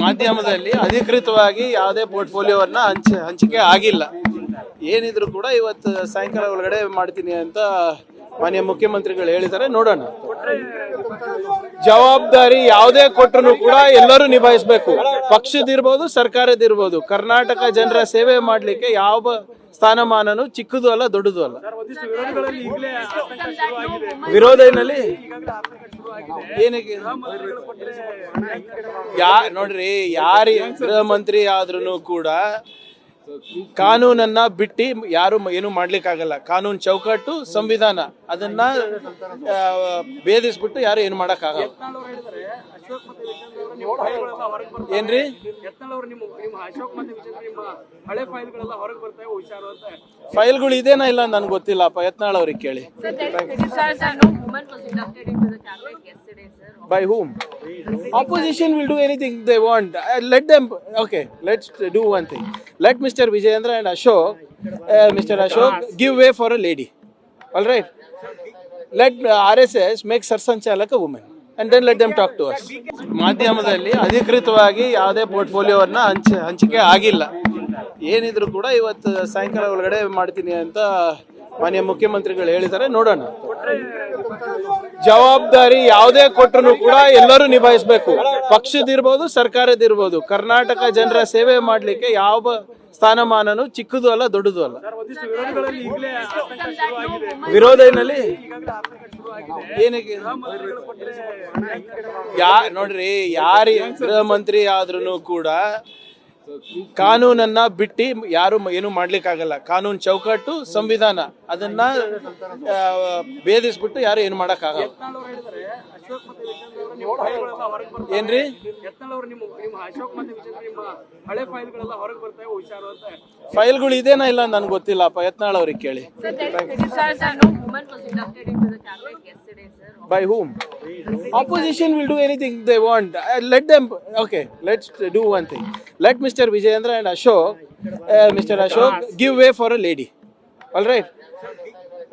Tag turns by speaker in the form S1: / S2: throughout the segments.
S1: ಮಾಧ್ಯಮದಲ್ಲಿ ಅಧಿಕೃತವಾಗಿ ಯಾವುದೇ ಪೋರ್ಟ್ಫೋಲಿಯೋವನ್ನ ಹಂಚಿಕೆ ಆಗಿಲ್ಲ. ಏನಿದ್ರು ಕೂಡ ಇವತ್ತು ಸಾಯಂಕಾಲ ಒಳಗಡೆ ಮಾಡ್ತೀನಿ ಅಂತ ಮಾನ್ಯ ಮುಖ್ಯಮಂತ್ರಿಗಳು ಹೇಳಿದ್ದಾರೆ. ನೋಡೋಣ. ಜವಾಬ್ದಾರಿ ಯಾವುದೇ ಕೊಟ್ಟರು ಕೂಡ ಎಲ್ಲರೂ ನಿಭಾಯಿಸಬೇಕು. ಪಕ್ಷದಿರ್ಬೋದು, ಸರ್ಕಾರದಿರ್ಬೋದು. ಕರ್ನಾಟಕ ಜನರ ಸೇವೆ ಮಾಡಲಿಕ್ಕೆ ಯಾವ ಸ್ಥಾನಮಾನನು ಚಿಕ್ಕದು ಅಲ್ಲ, ದೊಡ್ಡದು ಅಲ್ಲ. ವಿರೋಧದಲ್ಲಿ ಏನಕ್ಕೆ ನೋಡ್ರಿ, ಯಾರು ಗೃಹ ಮಂತ್ರಿ ಆದ್ರೂ ಕೂಡ ಕಾನೂನನ್ನ ಬಿಟ್ಟು ಯಾರು ಏನು ಮಾಡ್ಲಿಕ್ಕಾಗಲ್ಲ. ಕಾನೂನು ಚೌಕಟ್ಟು, ಸಂವಿಧಾನ ಅದನ್ನ ಭೇದಿಸ್ಬಿಟ್ಟು ಯಾರು ಏನು ಮಾಡಕ್ಕಾಗಲ್ಲ. ಏನ್ರಿ ಫೈಲ್ಗಳು ಇದೇನಾ ಇಲ್ಲ ನನ್ಗೆ ಗೊತ್ತಿಲ್ಲಪ್ಪ. ಯತ್ನಾಳ್ ಅವ್ರಿಗೆ ಕೇಳಿ. By whom? Opposition will do anything they want. Let them. Okay, let's do one thing. Let Mr. Vijayendra and Mr. Ashok give way for a lady. All right. Let RSS make Sarsanchalak a woman. And then let them talk to us. ಮಾಧ್ಯಮದಲ್ಲಿ ಅಧಿಕೃತವಾಗಿ ಯಾವುದೇ ಪೋರ್ಟ್ಫೋಲಿಯೋವನ್ನ ಹಂಚಿಕೆ ಆಗಿಲ್ಲ. ಏನಿದ್ರು ಕೂಡ ಇವತ್ತು ಸಾಯಂಕಾಲ ಒಳಗಡೆ ಮಾಡ್ತೀನಿ ಅಂತ ಮಾನ್ಯ ಮುಖ್ಯಮಂತ್ರಿಗಳು ಹೇಳಿದ್ದಾರೆ. ನೋಡೋಣ. ಜವಾಬ್ದಾರಿ ಯಾವುದೇ ಕೊಟ್ಟರು ಕೂಡ ಎಲ್ಲರೂ ನಿಭಾಯಿಸಬೇಕು. ಪಕ್ಷದಿರ್ಬೋದು, ಸರ್ಕಾರದಿರ್ಬೋದು. ಕರ್ನಾಟಕ ಜನರ ಸೇವೆ ಮಾಡಲಿಕ್ಕೆ ಯಾವ ಸ್ಥಾನಮಾನನು ಚಿಕ್ಕದು ಅಲ್ಲ, ದೊಡ್ಡದು ಅಲ್ಲ. ವಿರೋಧದಲ್ಲಿ ಏನಕ್ಕೆ ನೋಡ್ರಿ, ಯಾರು ಗೃಹ ಮಂತ್ರಿ ಆದ್ರೂ ಕೂಡ ಕಾನೂನನ್ನ ಬಿಟ್ಟು ಯಾರು ಏನು ಮಾಡ್ಲಿಕ್ಕಾಗಲ್ಲ. ಕಾನೂನು ಚೌಕಟ್ಟು, ಸಂವಿಧಾನ ಅದನ್ನ ಭೇದಿಸ್ಬಿಟ್ಟು ಯಾರು ಏನು ಮಾಡಕ್ಕಾಗಲ್ಲ. ಏನ್ರಿ ಫೈಲ್ಗಳು ಇದೇನಾ ಇಲ್ಲ ನನ್ಗೆ ಗೊತ್ತಿಲ್ಲಪ್ಪ. ಯತ್ನಾಳ್ ಅವ್ರಿಗೆ ಕೇಳಿ. By whom? Opposition will do anything they want. Let them. Okay, let's do one thing. Let Mr. Vijayendra and Mr. Ashok give way for a lady. All right.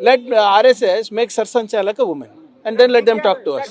S1: Let RSS make Sarsanchalak a woman. And then let them talk to us.